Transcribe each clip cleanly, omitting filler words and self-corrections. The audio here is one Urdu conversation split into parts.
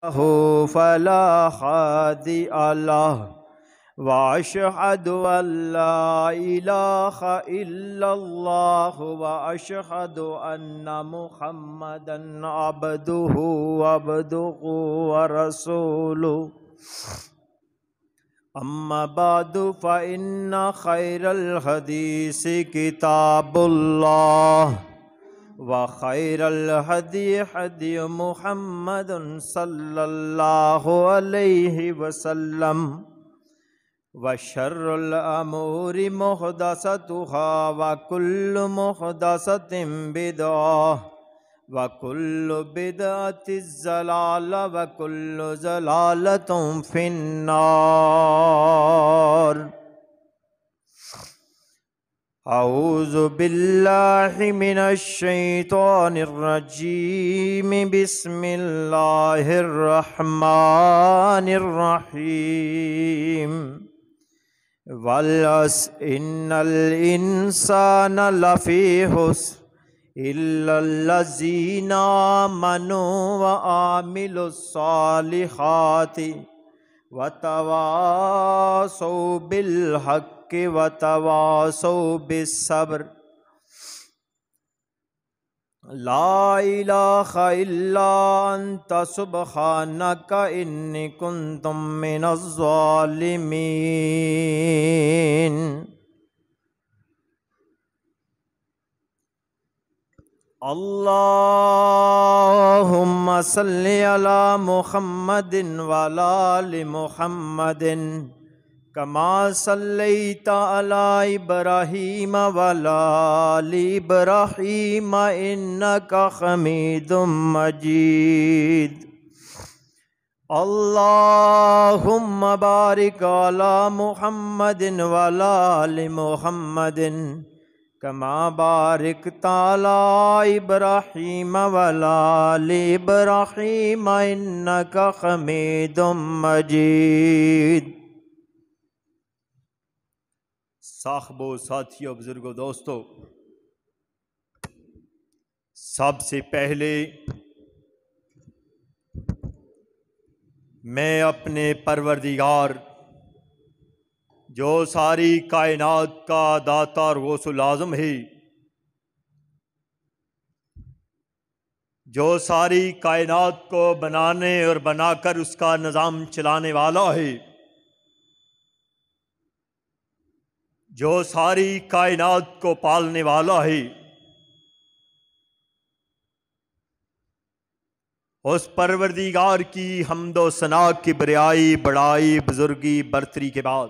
فلا هادي له وأشهد أن لا إله إلا الله وأشهد أن محمدا عبده ورسوله أما بعد فإن خير الحديث كتاب الله وخير الهدي هدي محمد صلى الله عليه وسلم وشر الأمور محدثاتها وكل محدثة بدعة وكل بدعة ضلالة وكل ضلالة في النار. أعوذ بالله من الشيطان الرجيم. بسم الله الرحمن الرحيم. والعصر إن الإنسان لفي خسر إلا الذين آمنوا وعملوا الصالحات وتواصوا بالحق وتواصوا بالصبر. لا إله إلا أنت سبحانك إني كنت من الظالمين. اللهم صل على محمد وعلى آل محمد كما صليت على إبراهيم وعلى آل إبراهيم إنك حميد مجيد. اللهم بارك على محمد وعلى آل محمد كما باركت على إبراهيم وعلى آل إبراهيم إنك حميد مجيد. صاحبوں، ساتھیوں، بزرگوں، دوستوں، سب سے پہلے میں اپنے پروردگار جو ساری کائنات کا داتا اور غوث العظم ہے، جو ساری کائنات کو بنانے اور بنا کر اس کا نظام چلانے والا ہے، جو ساری کائنات کو پالنے والا ہے، اس پروردگار کی حمد و ثنا، کبریائی، بڑائی، بزرگی، برتری کے بعد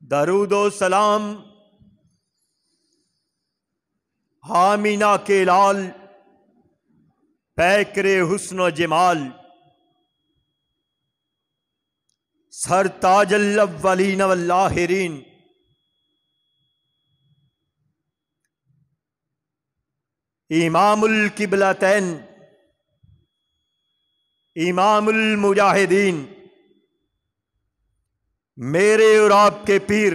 درود و سلام آمینہ کے لال، پیکر حسن و جمال، سر تاج الاولین والآخرین، امام القبلتین، امام المجاہدین، میرے اور آپ کے پیر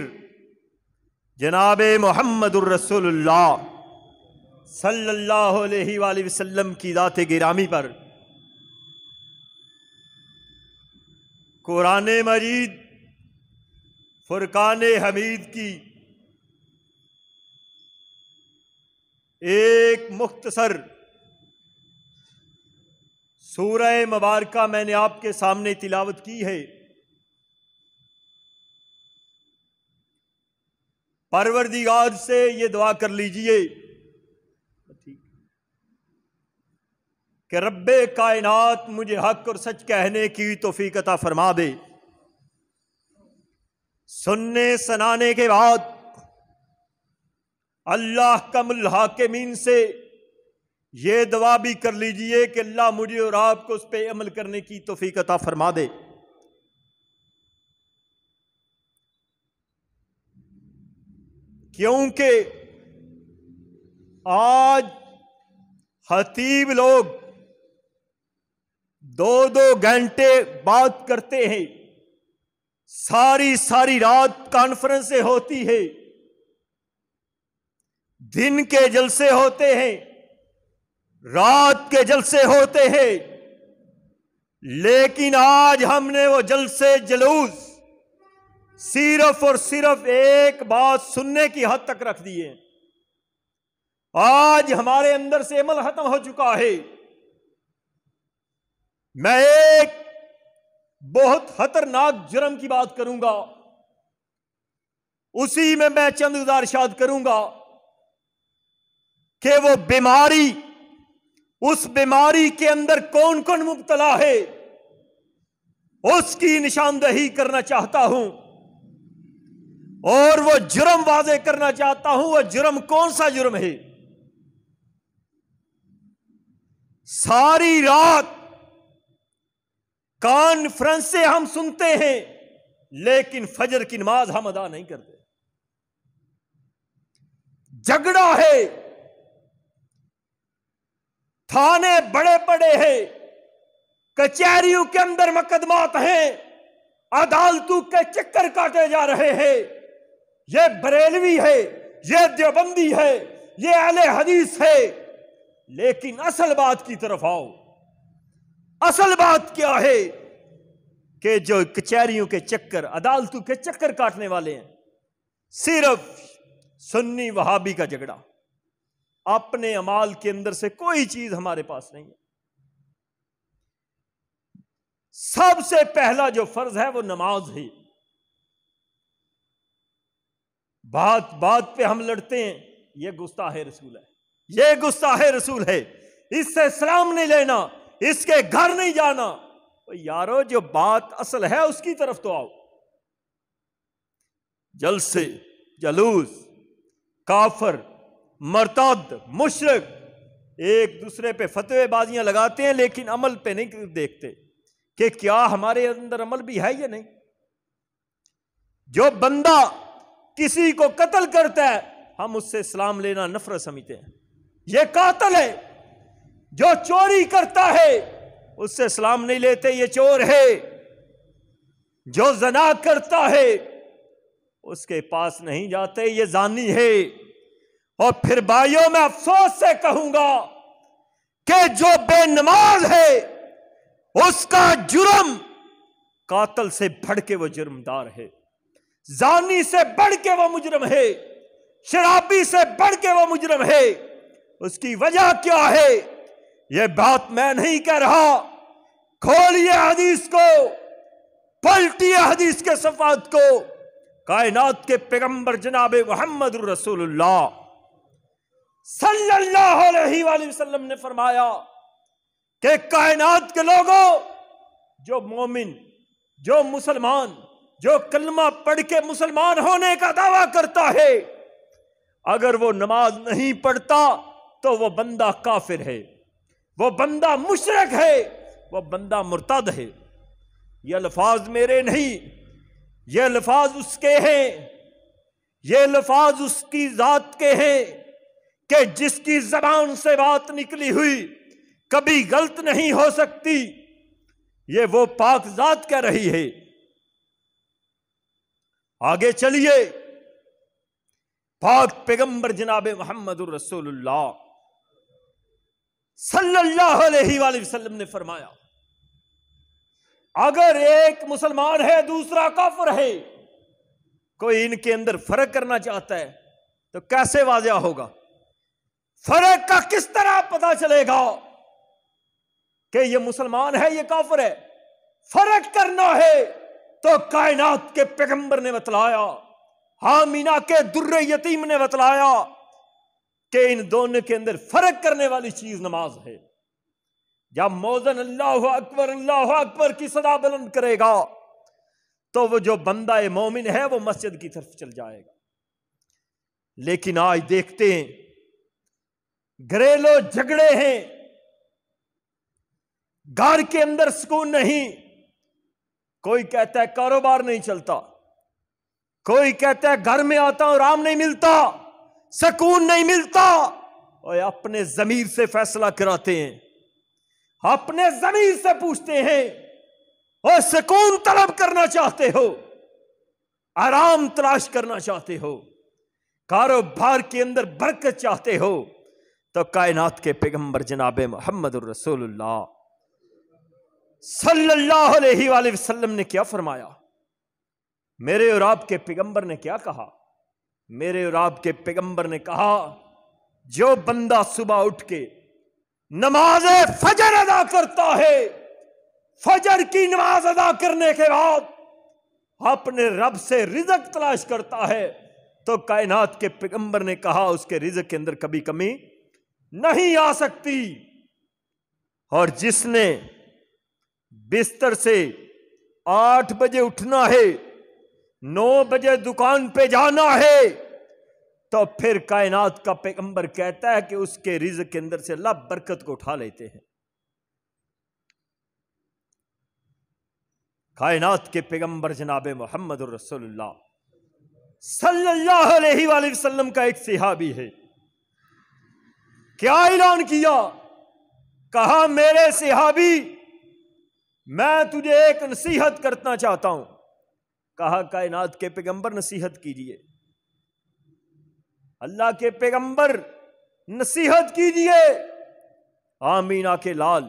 جناب محمد الرسول اللہ صلی اللہ علیہ وآلہ وسلم کی ذات گرامی پر قرآن مجید فرقان حمید کی ایک مختصر سورہ مبارکہ میں نے آپ کے سامنے تلاوت کی ہے. پروردگار سے یہ دعا کر لیجئے کہ رب کائنات مجھے حق اور سچ کہنے کی توفیق عطا فرما دے. سننے سنانے کے بعد اللہ کم الحاکمین سے یہ دعا بھی کر لیجئے کہ اللہ مجھے اور آپ کو اس پہ عمل کرنے کی توفیق عطا فرما دے. کیونکہ آج خطیب لوگ 2-2 گھنٹے بات کرتے ہیں، ساری رات کانفرنسیں ہوتی ہے، دن کے جلسے ہوتے ہیں، رات کے جلسے ہوتے ہیں، لیکن آج ہم نے وہ جلسے جلوس صرف اور صرف ایک بات سننے کی حد تک رکھ دیے۔ آج ہمارے اندر سے عمل ختم ہو چکا ہے۔ میں ایک بہت خطرناک جرم کی بات کروں گا، اسی میں چند گزارشات کروں گا کہ وہ بیماری، اس بیماری کے اندر کون کون مبتلا ہے، اس کی نشاندہی کرنا چاہتا ہوں، اور وہ جرم واضح کرنا چاہتا ہوں۔ وہ جرم کون سا جرم ہے؟ ساری رات کانفرنسیں ہم سنتے ہیں، لیکن فجر کی نماز ہم ادا نہیں کرتے۔ جھگڑا ہے، تھانے بڑے بڑے ہیں، کچہریوں کے اندر مقدمات ہیں، عدالتوں کے چکر کاٹے جا رہے ہیں۔ یہ بریلوی ہے، یہ دیوبندی ہے، یہ اہل حدیث ہے، لیکن اصل بات کی طرف آؤ۔ اصل بات کیا ہے کہ جو کچہریوں کے چکر، عدالتوں کے چکر کاٹنے والے ہیں، صرف سنی وہابی کا جھگڑا، اپنے اعمال کے اندر سے کوئی چیز ہمارے پاس نہیں ہے۔ سب سے پہلا جو فرض ہے وہ نماز ہے۔ بات بات پہ ہم لڑتے ہیں، یہ گستاخ رسول ہے، یہ گستاخ رسول ہے، اس سے سلام نہیں لینا، اس کے گھر نہیں جانا۔ یارو جو بات اصل ہے اس کی طرف تو آؤ۔ جلسے، جلوس، کافر، مرتد، مشرک ایک دوسرے پہ فتوے بازیاں لگاتے ہیں، لیکن عمل پہ نہیں دیکھتے کہ کیا ہمارے اندر عمل بھی ہے یا نہیں۔ جو بندہ کسی کو قتل کرتا ہے، ہم اس سے سلام لینا نفرت سمجھتے ہیں، یہ قاتل ہے۔ جو چوری کرتا ہے اس سے سلام نہیں لیتے، یہ چور ہے۔ جو زنا کرتا ہے اس کے پاس نہیں جاتے، یہ زانی ہے۔ اور پھر بھائیوں میں افسوس سے کہوں گا کہ جو بے نماز ہے اس کا جرم قاتل سے بڑھ کے وہ جرمدار ہے، زانی سے بڑھ کے وہ مجرم ہے، شرابی سے بڑھ کے وہ مجرم ہے۔ اس کی وجہ کیا ہے؟ یہ بات میں نہیں کہہ رہا، کھولیے حدیث کو، پلٹیے حدیث کے صفحات کو۔ کائنات کے پیغمبر جناب محمد رسول اللہ صلی اللہ علیہ وآلہ وسلم نے فرمایا کہ کائنات کے لوگوں، جو مومن، جو مسلمان، جو کلمہ پڑھ کے مسلمان ہونے کا دعویٰ کرتا ہے، اگر وہ نماز نہیں پڑھتا تو وہ بندہ کافر ہے، وہ بندہ مشرک ہے، وہ بندہ مرتد ہے۔ یہ الفاظ میرے نہیں، یہ الفاظ اس کے ہیں، یہ الفاظ اس کی ذات کے ہیں کہ جس کی زبان سے بات نکلی ہوئی کبھی غلط نہیں ہو سکتی۔ یہ وہ پاک ذات کہہ رہی ہے۔ آگے چلیے، پاک پیغمبر جناب محمد الرسول اللہ صلی اللہ علیہ وآلہ وسلم نے فرمایا، اگر ایک مسلمان ہے دوسرا کافر ہے، کوئی ان کے اندر فرق کرنا چاہتا ہے تو کیسے واضح ہوگا؟ فرق کا کس طرح پتا چلے گا کہ یہ مسلمان ہے یہ کافر ہے؟ فرق کرنا ہے تو کائنات کے پیغمبر نے بتلایا، آمینہ کے در یتیم نے بتلایا کہ ان دونوں کے اندر فرق کرنے والی چیز نماز ہے۔ جب موذن اللہ اکبر کی صدا بلند کرے گا تو وہ جو بندہ مومن ہے وہ مسجد کی طرف چل جائے گا۔ لیکن آج دیکھتے ہیں گھریلو جھگڑے ہیں، گھر کے اندر سکون نہیں، کوئی کہتا ہے کاروبار نہیں چلتا، کوئی کہتا ہے گھر میں آتا ہوں آرام نہیں ملتا، سکون نہیں ملتا، اور اپنے ضمیر سے فیصلہ کراتے ہیں، اپنے ضمیر سے پوچھتے ہیں، اور سکون طلب کرنا چاہتے ہو، آرام تلاش کرنا چاہتے ہو، کاروبار کے اندر برکت چاہتے ہو، تو کائنات کے پیغمبر جناب محمد الرسول اللہ صلی اللہ علیہ وآلہ وسلم نے کیا فرمایا؟ میرے اور آپ کے پیغمبر نے کیا کہا؟ میرے اور آپ کے پیغمبر نے کہا جو بندہ صبح اٹھ کے نماز فجر ادا کرتا ہے، فجر کی نماز ادا کرنے کے بعد اپنے رب سے رزق تلاش کرتا ہے، تو کائنات کے پیغمبر نے کہا اس کے رزق کے اندر کبھی کمی نہیں آ سکتی۔ اور جس نے بستر سے 8 بجے اٹھنا ہے، 9 بجے دکان پہ جانا ہے، تو پھر کائنات کا پیغمبر کہتا ہے کہ اس کے رزق کے اندر سے اللہ برکت کو اٹھا لیتے ہیں۔ کائنات کے پیغمبر جناب محمد الرسول اللہ صلی اللہ علیہ وآلہ وسلم کا ایک صحابی ہے، کیا اعلان کیا؟ کہا میرے صحابی میں تجھے ایک نصیحت کرنا چاہتا ہوں۔ کہا کائنات کے پیغمبر نصیحت کیجئے۔ اللہ کے پیغمبر نصیحت کیجئے۔ آمینہ کے لال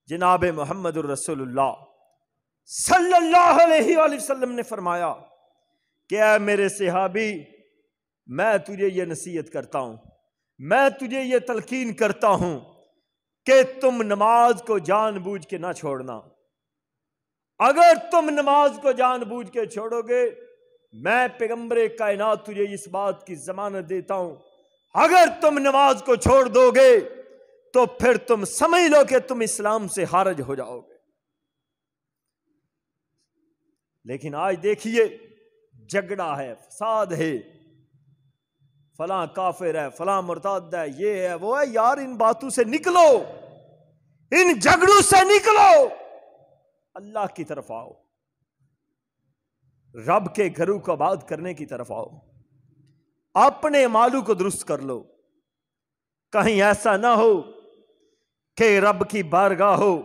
جناب محمد الرسول اللہ صلی اللہ علیہ وآلہ وسلم نے فرمایا کہ اے میرے صحابی، میں تجھے یہ نصیحت کرتا ہوں، میں تجھے یہ تلقین کرتا ہوں کہ تم نماز کو جان بوجھ کے نہ چھوڑنا۔ اگر تم نماز کو جان بوجھ کے چھوڑو گے، میں پیغمبر کائنات تجھے اس بات کی ضمانت دیتا ہوں، اگر تم نماز کو چھوڑ دو گے تو پھر تم سمجھ لو کہ تم اسلام سے خارج ہو جاؤ گے۔ لیکن آج دیکھیے جھگڑا ہے، فساد ہے، فلاں کافر ہے، فلاں مرتد ہے، یہ ہے وہ ہے۔ یار ان باتوں سے نکلو، ان جھگڑوں سے نکلو، اللہ کی طرف آؤ، رب کے گھروں کو آباد کرنے کی طرف آؤ، اپنے مالوں کو درست کر لو۔ کہیں ایسا نہ ہو کہ رب کی بارگاہ ہو،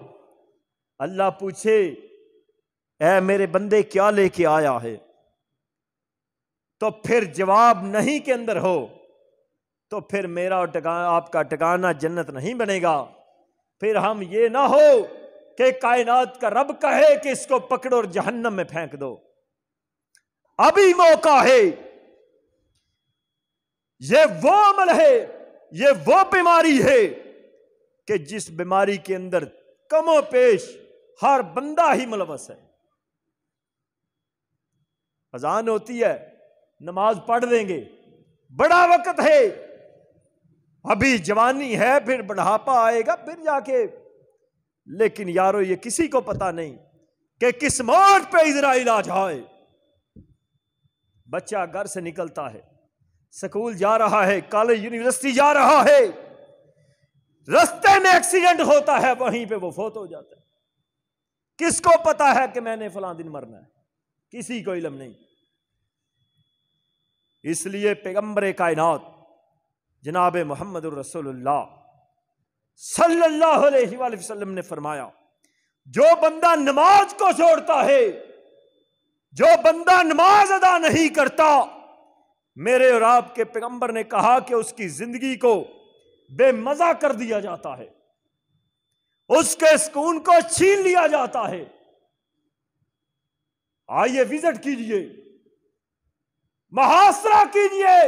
اللہ پوچھے اے میرے بندے کیا لے کے آیا ہے، تو پھر جواب نہیں کے اندر ہو، تو پھر میرا آپ کا ٹھکانہ جنت نہیں بنے گا۔ پھر ہم یہ نہ ہو کہ کائنات کا رب کہے کہ اس کو پکڑو اور جہنم میں پھینک دو۔ ابھی موقع ہے، یہ وہ عمل ہے، یہ وہ بیماری ہے کہ جس بیماری کے اندر کم و پیش ہر بندہ ہی ملوث ہے۔ اذان ہوتی ہے، نماز پڑھ دیں گے، بڑا وقت ہے، ابھی جوانی ہے، پھر بڑھاپا آئے گا، پھر جا کے۔ لیکن یارو یہ کسی کو پتا نہیں کہ کس موڑ پہ اسرائیل آ جائے۔ بچہ گھر سے نکلتا ہے، سکول جا رہا ہے، کالج یونیورسٹی جا رہا ہے، رستے میں ایکسیڈنٹ ہوتا ہے، وہیں پہ وہ فوت ہو جاتا ہے۔ کس کو پتا ہے کہ میں نے فلاں دن مرنا ہے؟ کسی کو علم نہیں۔ اس لیے پیغمبر کائنات جناب محمد الرسول اللہ صلی اللہ علیہ وآلہ وسلم نے فرمایا جو بندہ نماز کو چھوڑتا ہے، جو بندہ نماز ادا نہیں کرتا، میرے اور آپ کے پیغمبر نے کہا کہ اس کی زندگی کو بے مزہ کر دیا جاتا ہے، اس کے سکون کو چھین لیا جاتا ہے۔ آئیے وزٹ کیجئے، محاصرہ کیجئے،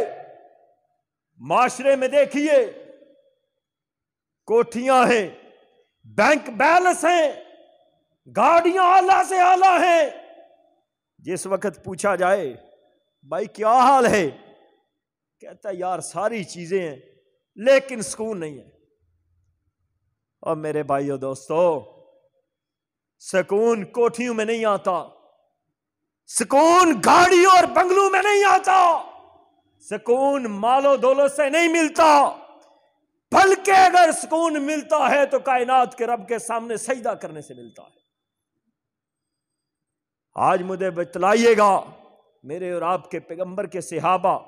معاشرے میں دیکھیے کوٹھیاں ہیں، بینک بیلنس ہیں، گاڑیاں اعلیٰ سے اعلیٰ ہیں۔ جس وقت پوچھا جائے بھائی کیا حال ہے، کہتا ہے یار ساری چیزیں ہیں لیکن سکون نہیں ہے۔ اور میرے بھائیو دوستو، سکون کوٹھیوں میں نہیں آتا، سکون گاڑیوں اور بنگلوں میں نہیں آتا، سکون مال و دولت سے نہیں ملتا، بلکہ اگر سکون ملتا ہے تو کائنات کے رب کے سامنے سجدہ کرنے سے ملتا ہے۔ آج مجھے بتلائیے گا، میرے اور آپ کے پیغمبر کے صحابہ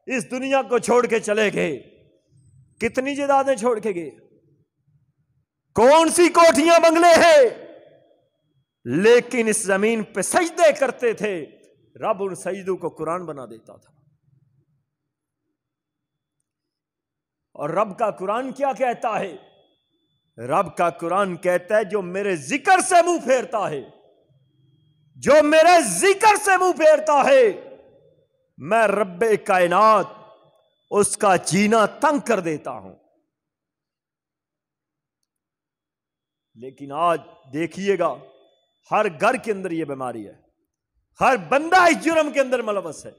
اس دنیا کو چھوڑ کے چلے گئے، کتنی جائیدادیں چھوڑ کے گئے، کون سی کوٹھیاں بنگلے ہیں، لیکن اس زمین پہ سجدے کرتے تھے، رب ان سجدوں کو قرآن بنا دیتا تھا۔ اور رب کا قرآن کیا کہتا ہے؟ رب کا قرآن کہتا ہے جو میرے ذکر سے منہ پھیرتا ہے، جو میرے ذکر سے منہ پھیرتا ہے، میں رب کائنات اس کا جینا تنگ کر دیتا ہوں۔ لیکن آج دیکھیے گا ہر گھر کے اندر یہ بیماری ہے، ہر بندہ اس جرم کے اندر ملوث ہے۔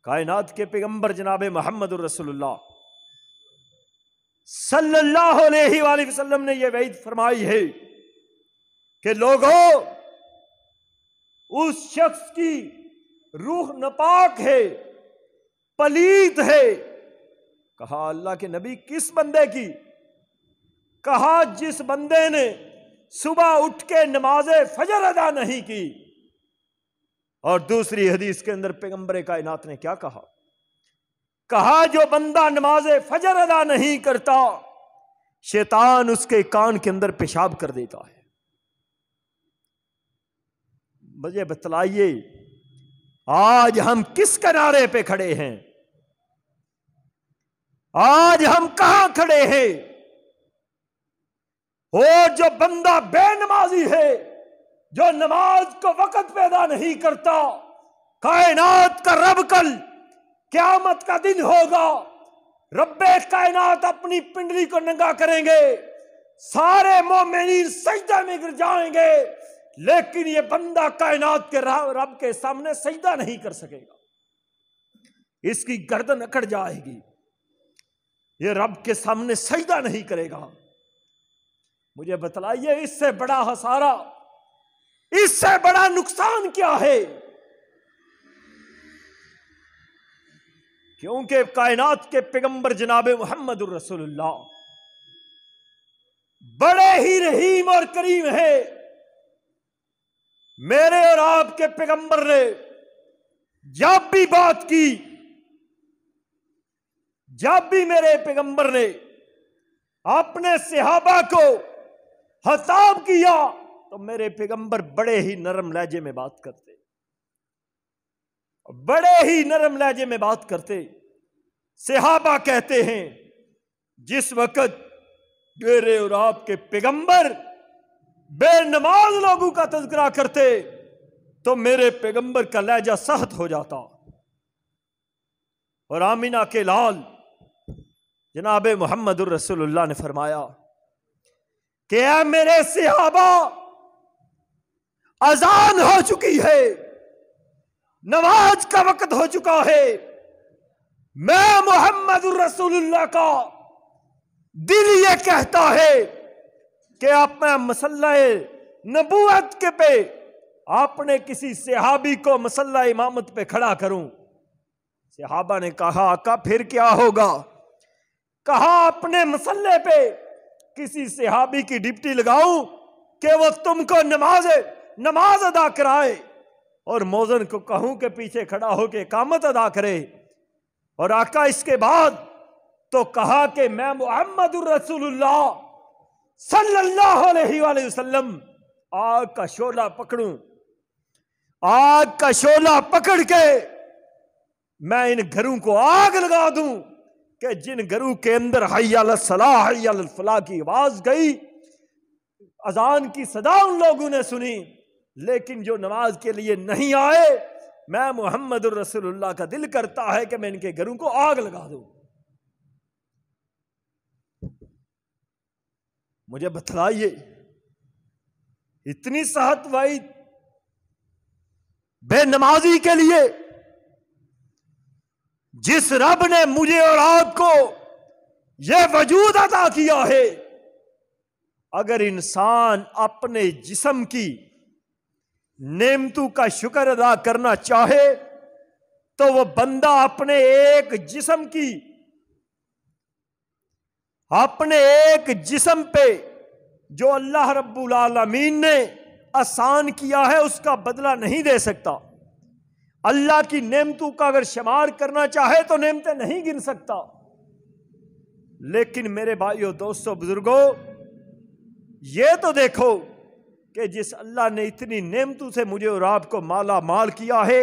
کائنات کے پیغمبر جناب محمد الرسول اللہ صلی اللہ علیہ وآلہ وسلم نے یہ وعید فرمائی ہے کہ لوگوں، اس شخص کی روح ناپاک ہے، پلید ہے۔ کہا اللہ کے نبی کس بندے کی؟ کہا جس بندے نے صبح اٹھ کے نماز فجر ادا نہیں کی۔ اور دوسری حدیث کے اندر پیغمبر کائنات نے کیا کہا؟ کہا جو بندہ نماز فجر ادا نہیں کرتا، شیطان اس کے کان کے اندر پیشاب کر دیتا ہے۔ مجھے بتلائیے آج ہم کس کنارے پہ کھڑے ہیں؟ آج ہم کہاں کھڑے ہیں؟ اور جو بندہ بے نمازی ہے، جو نماز کو وقت پیدا نہیں کرتا، کائنات کا رب کل قیامت کا دن ہوگا، رب کائنات اپنی پنڈلی کو ننگا کریں گے، سارے مومنین سجدہ میں گر جائیں گے، لیکن یہ بندہ کائنات کے رب کے سامنے سجدہ نہیں کر سکے گا، اس کی گردن اکڑ جائے گی، یہ رب کے سامنے سجدہ نہیں کرے گا۔ مجھے بتلائیے اس سے بڑا خسارہ، اس سے بڑا نقصان کیا ہے؟ کیونکہ کائنات کے پیغمبر جناب محمد الرسول اللہ بڑے ہی رحیم اور کریم ہے۔ میرے اور آپ کے پیغمبر نے جب بھی بات کی، جب بھی میرے پیغمبر نے اپنے صحابہ کو خطاب کیا تو میرے پیغمبر بڑے ہی نرم لہجے میں بات کرتے، بڑے ہی نرم لہجے میں بات کرتے۔ صحابہ کہتے ہیں جس وقت میرے اور آپ کے پیغمبر بے نماز لوگوں کا تذکرہ کرتے تو میرے پیغمبر کا لہجہ سخت ہو جاتا، اور آمینہ کے لال جناب محمد الرسول اللہ نے فرمایا کہ اے میرے صحابہ، اذان ہو چکی ہے، نماز کا وقت ہو چکا ہے، میں محمد الرسول اللہ کا دل یہ کہتا ہے کہ آپ میں مسلح نبوت کے پہ آپ نے کسی صحابی کو مسلح امامت پہ کھڑا کروں۔ صحابہ نے کہا آقا پھر کیا ہوگا؟ کہا اپنے مسلح پہ کسی صحابی کی ڈپٹی لگاؤں کہ وہ تم کو نماز ادا کرائے، اور موذن کو کہوں کہ پیچھے کھڑا ہو کے اقامت ادا کرے؟ اور آقا اس کے بعد تو کہا کہ میں محمد الرسول اللہ صلی اللہ علیہ وآلہ وسلم آگ کا شعلہ پکڑوں، آگ کا شعلہ پکڑ کے میں ان گھروں کو آگ لگا دوں کہ جن گھروں کے اندر حی علی الصلاح حی علی الفلاح کی آواز گئی، اذان کی صدا ان لوگوں نے سنی، لیکن جو نماز کے لیے نہیں آئے، میں محمد الرسول اللہ کا دل کرتا ہے کہ میں ان کے گھروں کو آگ لگا دوں۔ مجھے بتلائیے اتنی سخت وعید بے نمازی کے لیے، جس رب نے مجھے اور آپ کو یہ وجود عطا کیا ہے، اگر انسان اپنے جسم کی نعمتوں کا شکر ادا کرنا چاہے تو وہ بندہ اپنے ایک جسم پہ جو اللہ رب العالمین نے آسان کیا ہے اس کا بدلہ نہیں دے سکتا۔ اللہ کی نعمتوں کا اگر شمار کرنا چاہے تو نعمتیں نہیں گن سکتا۔ لیکن میرے بھائیو، دوستو، بزرگوں، یہ تو دیکھو کہ جس اللہ نے اتنی نعمتوں سے مجھے اور آپ کو مالا مال کیا ہے،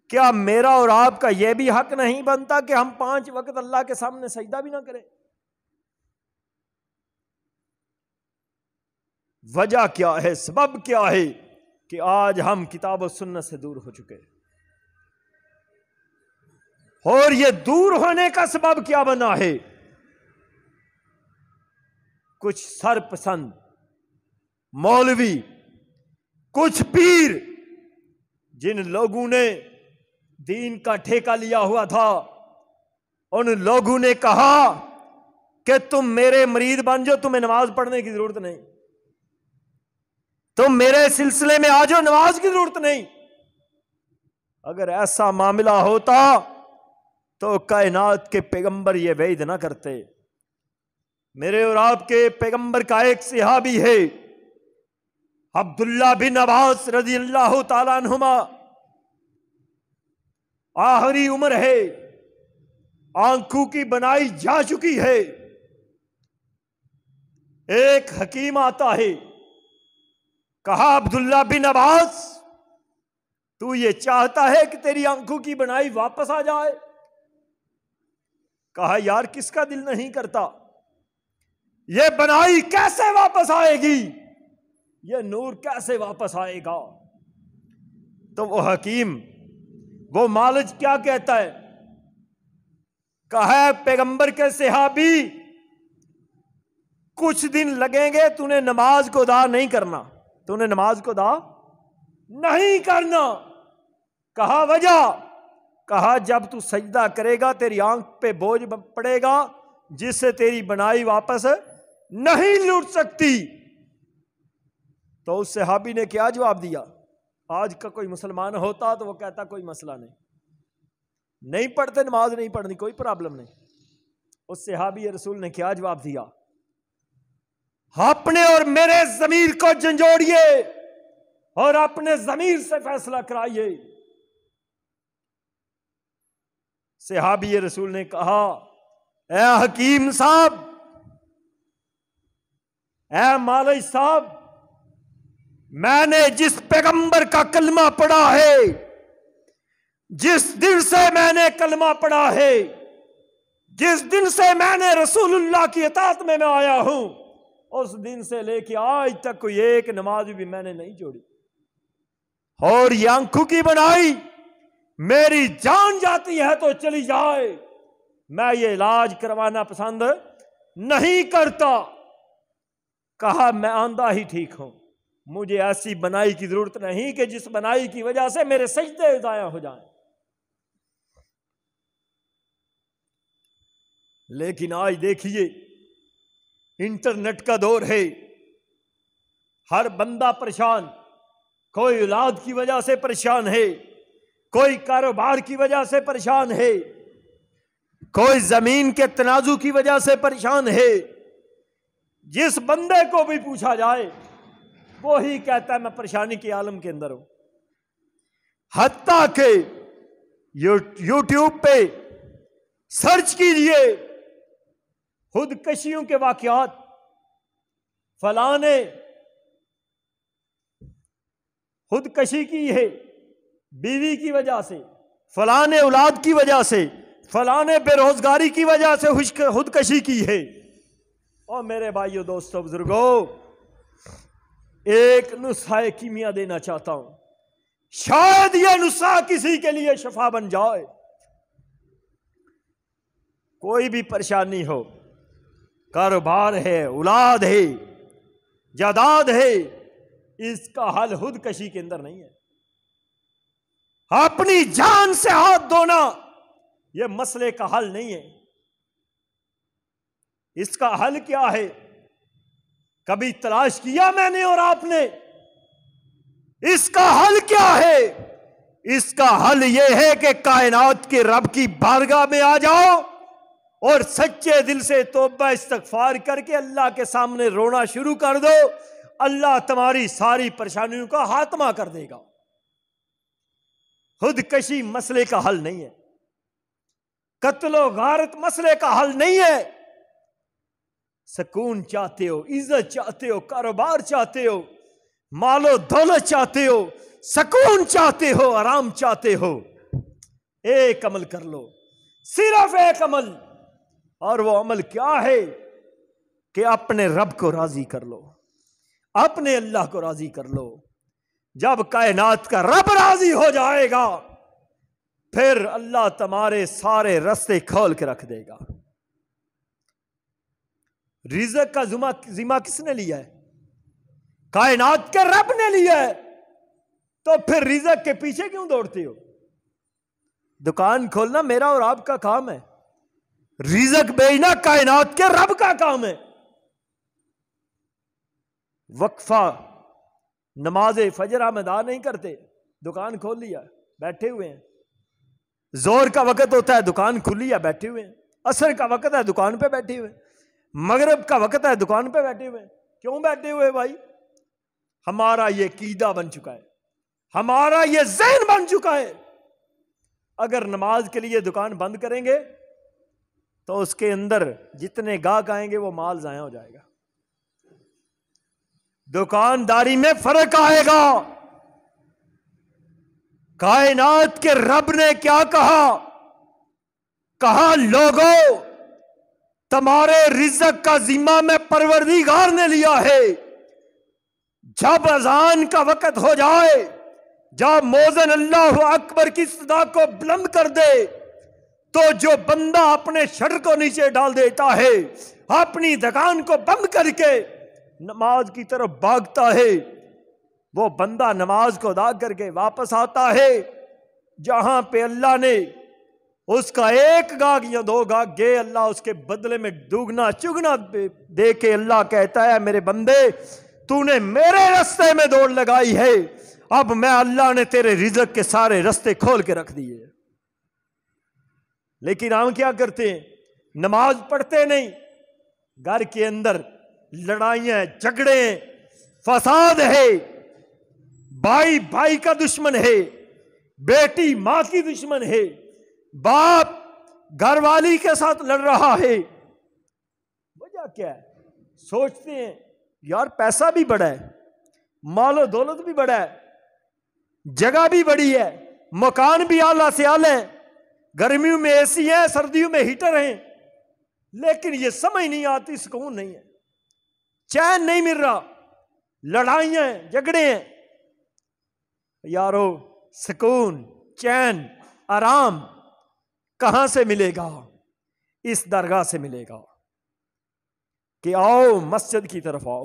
کیا میرا اور آپ کا یہ بھی حق نہیں بنتا کہ ہم 5 وقت اللہ کے سامنے سجدہ بھی نہ کریں؟ وجہ کیا ہے، سبب کیا ہے کہ آج ہم کتاب و سنت سے دور ہو چکے؟ اور یہ دور ہونے کا سبب کیا بنا ہے؟ کچھ سرپسند مولوی، کچھ پیر، جن لوگوں نے دین کا ٹھیکہ لیا ہوا تھا، ان لوگوں نے کہا کہ تم میرے مرید بن جاؤ، تمہیں نماز پڑھنے کی ضرورت نہیں، تم میرے سلسلے میں آ جاؤ، نماز کی ضرورت نہیں۔ اگر ایسا معاملہ ہوتا تو کائنات کے پیغمبر یہ وعد نہ کرتے۔ میرے اور آپ کے پیغمبر کا ایک صحابی ہے عبداللہ بن عباس رضی اللہ تعالیٰ عنہما، آخری عمر ہے، آنکھوں کی بنائی جا چکی ہے۔ ایک حکیم آتا ہے، کہا عبداللہ بن عباس تو یہ چاہتا ہے کہ تیری آنکھوں کی بنائی واپس آ جائے؟ کہا یار کس کا دل نہیں کرتا، یہ بنائی کیسے واپس آئے گی، یہ نور کیسے واپس آئے گا؟ تو وہ حکیم، وہ مالج کیا کہتا ہے؟ کہا پیغمبر کے صحابی کچھ دن لگیں گے، تو نے نماز کو ادا نہیں کرنا، تو نے نماز کو ادا نہیں کرنا۔ کہا وجہ؟ کہا جب تو سجدہ کرے گا تیری آنکھ پہ بوجھ پڑے گا جس سے تیری بنائی واپس نہیں لوٹ سکتی۔ تو اس صحابی نے کیا جواب دیا؟ آج کا کوئی مسلمان ہوتا تو وہ کہتا کوئی مسئلہ نہیں پڑھتے نماز نہیں پڑھنی، کوئی پرابلم نہیں۔ اس صحابی رسول نے کیا جواب دیا؟ اپنے اور میرے ضمیر کو جھنجھوڑیے اور اپنے ضمیر سے فیصلہ کرائیے۔ صحابی رسول نے کہا اے حکیم صاحب، اے مالج صاحب، میں نے جس پیغمبر کا کلمہ پڑھا ہے، جس دن سے میں نے کلمہ پڑھا ہے، جس دن سے میں نے رسول اللہ کی اطاعت میں آیا ہوں، اس دن سے لے کے آج تک کوئی ایک نماز بھی میں نے نہیں چھوڑی۔ اور یہ آنکھوں کی بنائی میری جان جاتی ہے تو چلی جائے، میں یہ علاج کروانا پسند نہیں کرتا۔ کہا میں آندھا ہی ٹھیک ہوں، مجھے ایسی بنائی کی ضرورت نہیں کہ جس بنائی کی وجہ سے میرے سجدے ضائع ہو جائیں۔ لیکن آج دیکھیے انٹرنیٹ کا دور ہے، ہر بندہ پریشان، کوئی اولاد کی وجہ سے پریشان ہے، کوئی کاروبار کی وجہ سے پریشان ہے، کوئی زمین کے تنازع کی وجہ سے پریشان ہے۔ جس بندے کو بھی پوچھا جائے وہی کہتا ہے میں پریشانی کے عالم کے اندر ہوں۔ حتیٰ کہ یوٹیوب پہ سرچ کیجئے خودکشیوں کے واقعات، فلاں نے خودکشی کی ہے بیوی کی وجہ سے، فلاں نے اولاد کی وجہ سے، فلاں نے بے روزگاری کی وجہ سے خودکشی کی ہے۔ اور میرے بھائیو دوستو بزرگوں، ایک نسخہ کیمیا دینا چاہتا ہوں، شاید یہ نسخہ کسی کے لیے شفا بن جائے۔ کوئی بھی پریشانی ہو، کاروبار ہے، اولاد ہے، جائیداد ہے، اس کا حل خودکشی کے اندر نہیں ہے۔ اپنی جان سے ہاتھ دھونا یہ مسئلے کا حل نہیں ہے۔ اس کا حل کیا ہے؟ کبھی تلاش کیا میں نے اور آپ نے؟ اس کا حل کیا ہے؟ اس کا حل یہ ہے کہ کائنات کے رب کی بارگاہ میں آ جاؤ اور سچے دل سے توبہ استغفار کر کے اللہ کے سامنے رونا شروع کر دو، اللہ تمہاری ساری پریشانیوں کا خاتمہ کر دے گا۔ خودکشی مسئلے کا حل نہیں ہے، قتل و غارت مسئلے کا حل نہیں ہے۔ سکون چاہتے ہو، عزت چاہتے ہو، کاروبار چاہتے ہو، مال و دولت چاہتے ہو، سکون چاہتے ہو، آرام چاہتے ہو، ایک عمل کر لو، صرف ایک عمل، اور وہ عمل کیا ہے کہ اپنے رب کو راضی کر لو، اپنے اللہ کو راضی کر لو۔ جب کائنات کا رب راضی ہو جائے گا پھر اللہ تمہارے سارے راستے کھول کے رکھ دے گا۔ رزق کا ذمہ کس نے لیا ہے؟ کائنات کے رب نے لیا ہے، تو پھر رزق کے پیچھے کیوں دوڑتے ہو؟ دکان کھولنا میرا اور آپ کا کام ہے، رزق بھیجنا کائنات کے رب کا کام ہے۔ وقفہ نماز فجر ہم ادا نہیں کرتے، دکان کھول لیا بیٹھے ہوئے ہیں، زور کا وقت ہوتا ہے دکان کھلی ہے بیٹھے ہوئے ہیں، عصر کا وقت ہے دکان پہ بیٹھے ہوئے ہیں، مغرب کا وقت ہے دکان پہ بیٹھے ہوئے ہیں۔ کیوں بیٹھے ہوئے بھائی؟ ہمارا یہ عقیدہ بن چکا ہے، ہمارا یہ ذہن بن چکا ہے، اگر نماز کے لیے دکان بند کریں گے تو اس کے اندر جتنے گاہک آئیں گے وہ مال ضائع ہو جائے گا، دکانداری میں فرق آئے گا۔ کائنات کے رب نے کیا کہا؟ کہا لوگوں تمہارے رزق کا ذمہ میں پروردگار نے لیا ہے۔ جب اذان کا وقت ہو جائے، جب مؤذن اللہ اکبر کی صدا کو بلند کر دے تو جو بندہ اپنے شٹر کو نیچے ڈال دیتا ہے، اپنی دکان کو بند کر کے نماز کی طرف بھاگتا ہے، وہ بندہ نماز کو ادا کر کے واپس آتا ہے جہاں پہ اللہ نے اس کا ایک گاہک یا دو گاہک گئے، اللہ اس کے بدلے میں دوگنا چگنا دے کے اللہ کہتا ہے میرے بندے تو نے میرے رستے میں دوڑ لگائی ہے، اب میں اللہ نے تیرے رزق کے سارے رستے کھول کے رکھ دیے۔ لیکن ہم کیا کرتے ہیں؟ نماز پڑھتے نہیں، گھر کے اندر لڑائیاں جھگڑے فساد ہے، بھائی بھائی کا دشمن ہے، بیٹی ماں کی دشمن ہے، باپ گھر والی کے ساتھ لڑ رہا ہے۔ وجہ کیا ہے؟ سوچتے ہیں یار پیسہ بھی بڑا ہے، مال و دولت بھی بڑا ہے، جگہ بھی بڑی ہے، مکان بھی اعلیٰ سے اعلیٰ ہے، گرمیوں میں اے سی ہیں، سردیوں میں ہیٹر ہیں، لیکن یہ سمجھ نہیں آتی، سکون نہیں ہے، چین نہیں مل رہا، لڑائیاں ہیں، جھگڑے ہیں۔ یارو سکون، چین، آرام کہاں سے ملے گا؟ اس درگاہ سے ملے گا کہ آؤ مسجد کی طرف آؤ،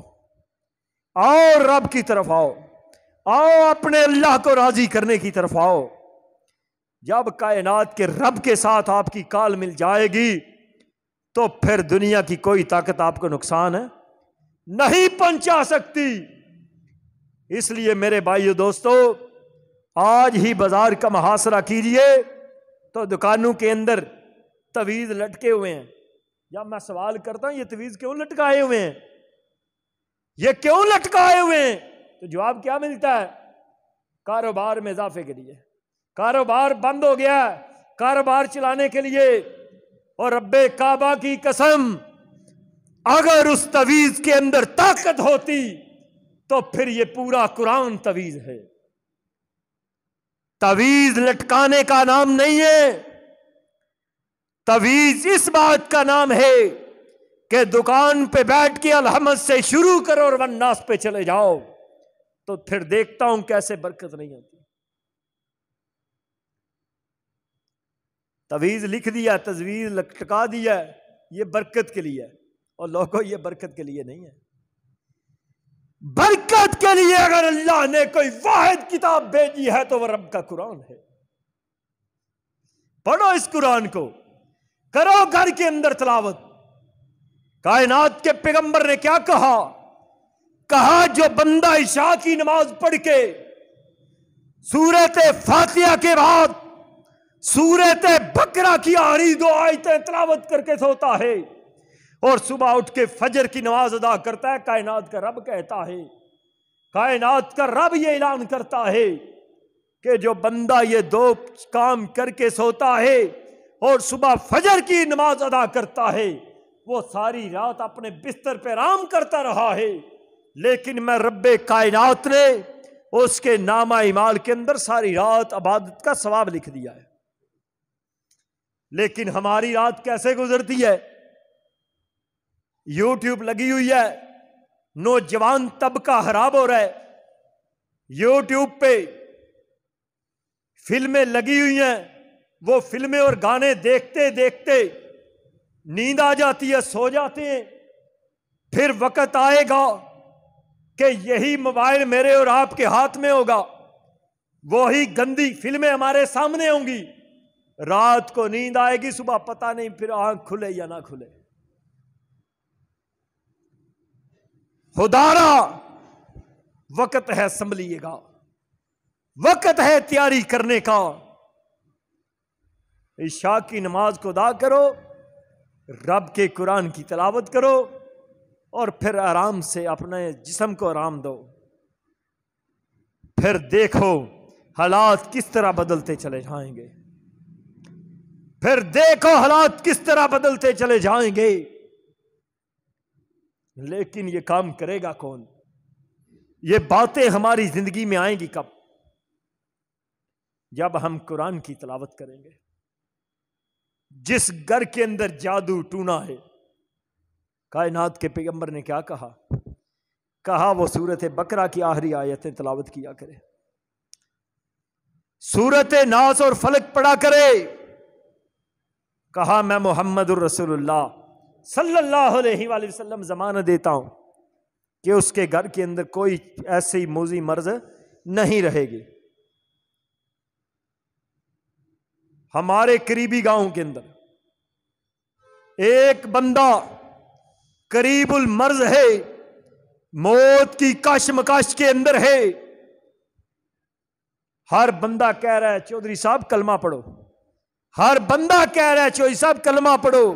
آؤ رب کی طرف آؤ، آؤ اپنے اللہ کو راضی کرنے کی طرف آؤ۔ جب کائنات کے رب کے ساتھ آپ کی کال مل جائے گی تو پھر دنیا کی کوئی طاقت آپ کو نقصان ہے نہیں پہنچا سکتی۔ اس لیے میرے بھائیو دوستو، آج ہی بازار کا محاصرہ کیجئے تو دکانوں کے اندر تویز لٹکے ہوئے ہیں۔ جب میں سوال کرتا ہوں یہ تویز کیوں لٹکائے ہوئے ہیں، یہ کیوں لٹکائے ہوئے ہیں، تو جواب کیا ملتا ہے؟ کاروبار میں اضافے کے لیے، کاروبار بند ہو گیا، کاروبار چلانے کے لیے۔ اور رب کعبہ کی قسم، اگر اس تویز کے اندر طاقت ہوتی تو پھر یہ پورا قرآن تویز ہے۔ تویز لٹکانے کا نام نہیں ہے، تویز اس بات کا نام ہے کہ دکان پہ بیٹھ کے الحمد سے شروع کرو اور والناس پہ چلے جاؤ، تو پھر دیکھتا ہوں کیسے برکت نہیں ہوتی۔ تویز لکھ دیا، تجویز لٹکا دیا، یہ برکت کے لیے ہے، اور لوگوں یہ برکت کے لیے نہیں ہے۔ برکت کے لیے اگر اللہ نے کوئی واحد کتاب بھیجی ہے تو وہ رب کا قرآن ہے۔ پڑھو اس قرآن کو، کرو گھر کے اندر تلاوت۔ کائنات کے پیغمبر نے کیا کہا؟ کہا جو بندہ عشاء کی نماز پڑھ کے سورۃ فاتحہ کے بعد سورۃ بقرہ کی آخری 2 آیتیں تلاوت کر کے سوتا ہے اور صبح اٹھ کے فجر کی نماز ادا کرتا ہے، کائنات کا رب کہتا ہے، کائنات کا رب یہ اعلان کرتا ہے کہ جو بندہ یہ 2 کام کر کے سوتا ہے اور صبح فجر کی نماز ادا کرتا ہے، وہ ساری رات اپنے بستر پہ آرام کرتا رہا ہے، لیکن میں رب کائنات نے اس کے نامہ اعمال کے اندر ساری رات عبادت کا ثواب لکھ دیا ہے۔ لیکن ہماری رات کیسے گزرتی ہے؟ یوٹیوب لگی ہوئی ہے، نوجوان طبقہ خراب ہو رہا ہے، یوٹیوب پہ فلمیں لگی ہوئی ہیں، وہ فلمیں اور گانے دیکھتے دیکھتے نیند آ جاتی ہے، سو جاتے ہیں۔ پھر وقت آئے گا کہ یہی موبائل میرے اور آپ کے ہاتھ میں ہوگا، وہی گندی فلمیں ہمارے سامنے ہوں گی، رات کو نیند آئے گی، صبح پتہ نہیں پھر آنکھ کھلے یا نہ کھلے۔ خدارا وقت ہے سنبھلیے گا، وقت ہے تیاری کرنے کا۔ عشاء کی نماز کو ادا کرو، رب کے قرآن کی تلاوت کرو، اور پھر آرام سے اپنے جسم کو آرام دو۔ پھر دیکھو حالات کس طرح بدلتے چلے جائیں گے، پھر دیکھو حالات کس طرح بدلتے چلے جائیں گے۔ لیکن یہ کام کرے گا کون؟ یہ باتیں ہماری زندگی میں آئیں گی کب؟ جب ہم قرآن کی تلاوت کریں گے۔ جس گھر کے اندر جادو ٹونا ہے، کائنات کے پیغمبر نے کیا کہا؟ کہا وہ سورت بقرہ کی آخری آیتیں تلاوت کیا کرے، سورت ناس اور فلق پڑھا کرے۔ کہا میں محمد الرسول اللہ صلی اللہ علیہ وآلہ وسلم ضمانت دیتا ہوں کہ اس کے گھر کے اندر کوئی ایسی موذی مرض نہیں رہے گی۔ ہمارے قریبی گاؤں کے اندر ایک بندہ قریب المرض ہے، موت کی کشمکش کے اندر ہے، ہر بندہ کہہ رہا ہے چودھری صاحب کلمہ پڑھو، ہر بندہ کہہ رہا ہے چودھری صاحب کلمہ پڑھو،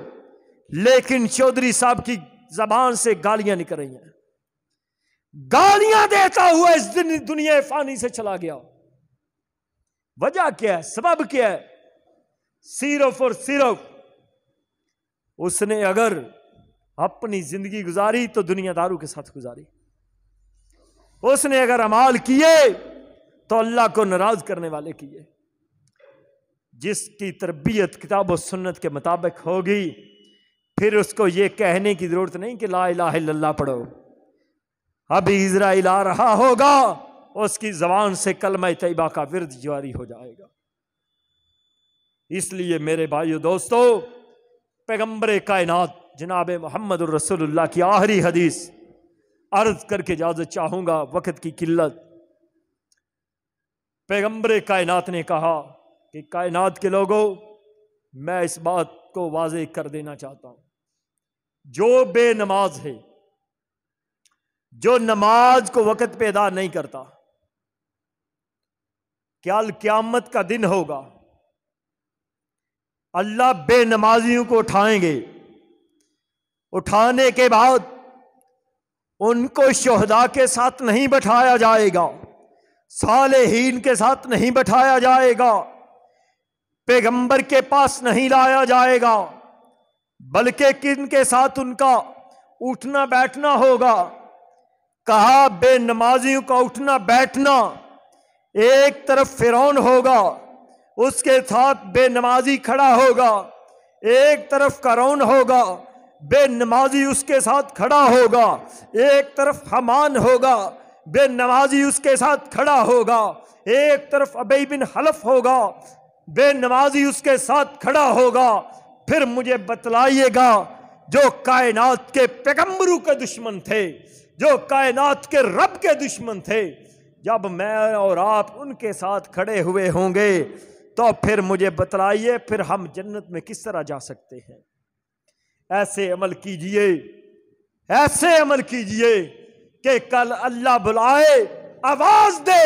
لیکن چودھری صاحب کی زبان سے گالیاں نکل رہی ہیں، گالیاں دیتا ہوا اس دنیا فانی سے چلا گیا۔ وجہ کیا ہے؟ سبب کیا ہے؟ صرف اور صرف اس نے اگر اپنی زندگی گزاری تو دنیا داروں کے ساتھ گزاری، اس نے اگر اعمال کیے تو اللہ کو ناراض کرنے والے کیے۔ جس کی تربیت کتاب و سنت کے مطابق ہوگی، پھر اس کو یہ کہنے کی ضرورت نہیں کہ لا الہ الا اللہ پڑھو۔ ابھی اسرائیل آ رہا ہوگا، اس کی زبان سے کلمہ طیبہ کا ورد جاری ہو جائے گا۔ اس لیے میرے بھائیو دوستو، پیغمبر کائنات جناب محمد الرسول اللہ کی آخری حدیث عرض کر کے اجازت چاہوں گا، وقت کی قلت۔ پیغمبر کائنات نے کہا کہ کائنات کے لوگوں، میں اس بات کو واضح کر دینا چاہتا ہوں، جو بے نماز ہے، جو نماز کو وقت پہ ادا نہیں کرتا، کل قیامت کا دن ہوگا، اللہ بے نمازیوں کو اٹھائیں گے، اٹھانے کے بعد ان کو شہداء کے ساتھ نہیں بٹھایا جائے گا، صالحین کے ساتھ نہیں بٹھایا جائے گا، پیغمبر کے پاس نہیں لایا جائے گا، بلکہ کن کے ساتھ ان کا اٹھنا بیٹھنا ہوگا۔ کہا بے نمازیوں کا اٹھنا بیٹھنا، ایک طرف فرعون ہوگا، اس کے ساتھ بے نمازی کھڑا ہوگا، ایک طرف قارون ہوگا، بے نمازی اس کے ساتھ کھڑا ہوگا، ایک طرف حمان ہوگا، بے نمازی اس کے ساتھ کھڑا ہوگا، ایک طرف ابی بن خلف ہوگا، بے نمازی اس کے ساتھ کھڑا ہوگا۔ پھر مجھے بتلائیے گا، جو کائنات کے پیغمبروں کے دشمن تھے، جو کائنات کے رب کے دشمن تھے، جب میں اور آپ ان کے ساتھ کھڑے ہوئے ہوں گے تو پھر مجھے بتلائیے پھر ہم جنت میں کس طرح جا سکتے ہیں۔ ایسے عمل کیجئے، ایسے عمل کیجئے کہ کل اللہ بلائے، آواز دے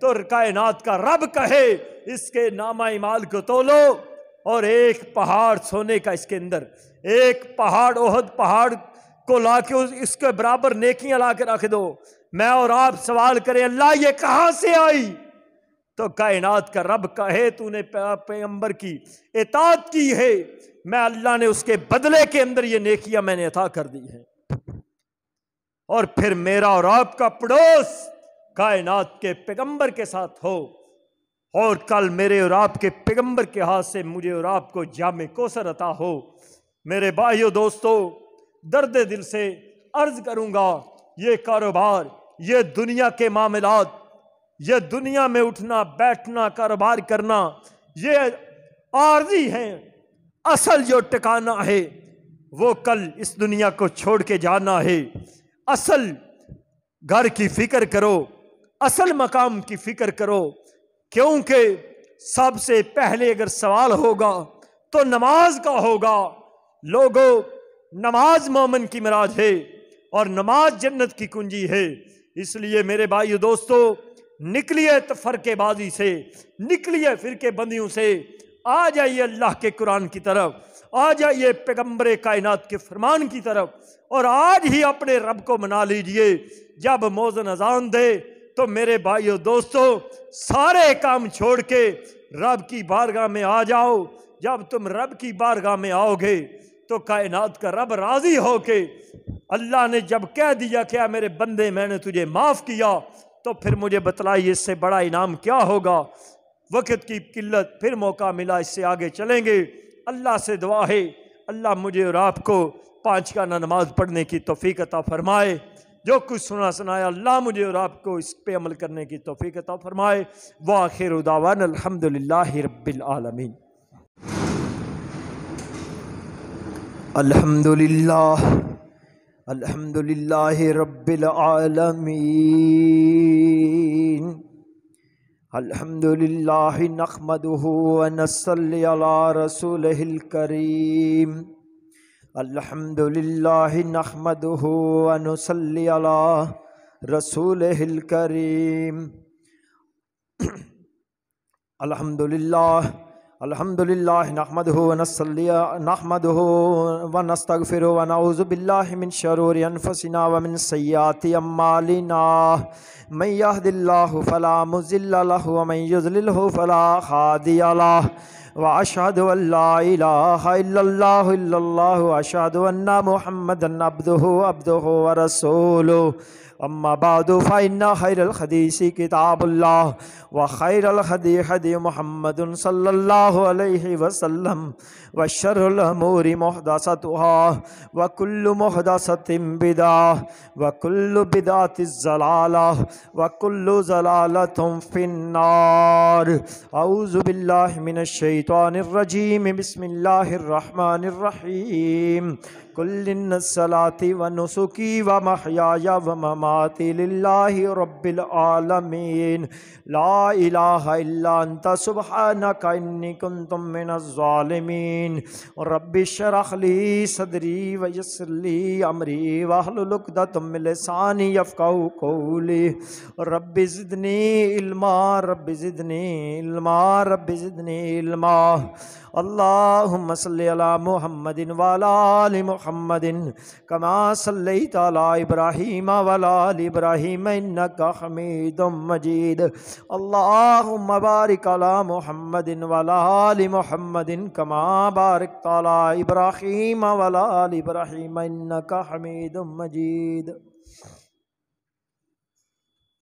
تو کائنات کا رب کہے اس کے نامہ اعمال کو تولو، اور ایک پہاڑ سونے کا اس کے اندر، ایک پہاڑ احد پہاڑ کو لا کے اس کے برابر نیکیاں لا کے رکھ دو۔ میں اور آپ سوال کریں اللہ یہ کہاں سے آئی؟ تو کائنات کا رب کہے تو نے پیغمبر کی اطاعت کی ہے، میں اللہ نے اس کے بدلے کے اندر یہ نیکیاں میں نے عطا کر دی ہیں۔ اور پھر میرا اور آپ کا پڑوس کائنات کے پیغمبر کے ساتھ اور کل میرے اور آپ کے پیغمبر کے ہاتھ سے مجھے اور آپ کو جام کوثر عطا ہو۔ میرے بھائیو دوستو، درد دل سے عرض کروں گا، یہ کاروبار، یہ دنیا کے معاملات، یہ دنیا میں اٹھنا بیٹھنا کاروبار کرنا، یہ عارضی ہیں۔ اصل جو ٹکانا ہے وہ کل اس دنیا کو چھوڑ کے جانا ہے۔ اصل گھر کی فکر کرو، اصل مقام کی فکر کرو، کیونکہ سب سے پہلے اگر سوال ہوگا تو نماز کا ہوگا۔ لوگوں، نماز مومن کی معراج ہے اور نماز جنت کی کنجی ہے۔ اس لیے میرے بھائیو دوستو، نکلیے تفرقے بازی سے، نکلیے فرقے بندیوں سے، آ جائیے اللہ کے قرآن کی طرف، آ جائیے پیغمبر کائنات کے فرمان کی طرف، اور آج ہی اپنے رب کو منا لیجئے۔ جب موذن اذان دے تو میرے بھائیو دوستو، سارے کام چھوڑ کے رب کی بارگاہ میں آ جاؤ۔ جب تم رب کی بارگاہ میں آؤ گے تو کائنات کا رب راضی ہو کے، اللہ نے جب کہہ دیا کہ اے میرے بندے میں نے تجھے معاف کیا، تو پھر مجھے بتلائیے اس سے بڑا انعام کیا ہوگا۔ وقت کی قلت، پھر موقع ملا، اس سے آگے چلیں گے۔ اللہ سے دعا ہے اللہ مجھے اور آپ کو 5 گانا نماز پڑھنے کی توفیق عطا فرمائے۔ جو کچھ سنا سنایا اللہ مجھے اور آپ کو اس پہ عمل کرنے کی توفیق عطا فرمائے۔ وآخر دعوانا الحمدللہ رب العالمین۔ الحمدللہ الحمدللہ رب العالمین۔ الحمدللہ نحمدہ ونصلی علی رسولہ الکریم۔ الحمدللہ نحمدہ ونصلی علی رسولہ الکریم۔ الحمدللہ نحمدہ ونستغفرہ ونعوذ باللہ من شرور انفسنا ومن سیئات اعمالنا، من یہد اللہ فلا مضل لہ ومن یضللہ فلا ہادی لہ، واشہد ان لا الہ الا اللہ واشہد ان محمدا عبدہ ورسولہ۔ اما بعد فإن خیر الحدیث کتاب اللہ وخیر الہدی ہدی محمد صلی اللہ علیہ وسلم، وشر الامور محدثاتها وکل محدثۃ بدعہ وکل بدعۃ ضلالہ وکل ضلالۃ فی النار۔ اعوذ باللہ من الشیطان الرجیم، بسم اللہ الرحمن الرحیم۔ قل ان صلاتي ونسكي ومحياي ومماتي لله رب العالمين لا إله إلا أنت سبحانك إني كنت من الظالمين۔ رب اشرح لي صدري ويسر لي أمري واحلل عقدة من لساني يفقهوا قولي۔ رب زدني علما، رب زدني علما، رب زدني علما۔ اللهم صل على محمد وعلى آل محمد كما صليت على إبراهيم وعلى آل إبراهيم إنك حميد مجيد۔ اللهم بارك على محمد وعلى آل محمد كما باركت على إبراهيم وعلى آل إبراهيم إنك حميد مجيد۔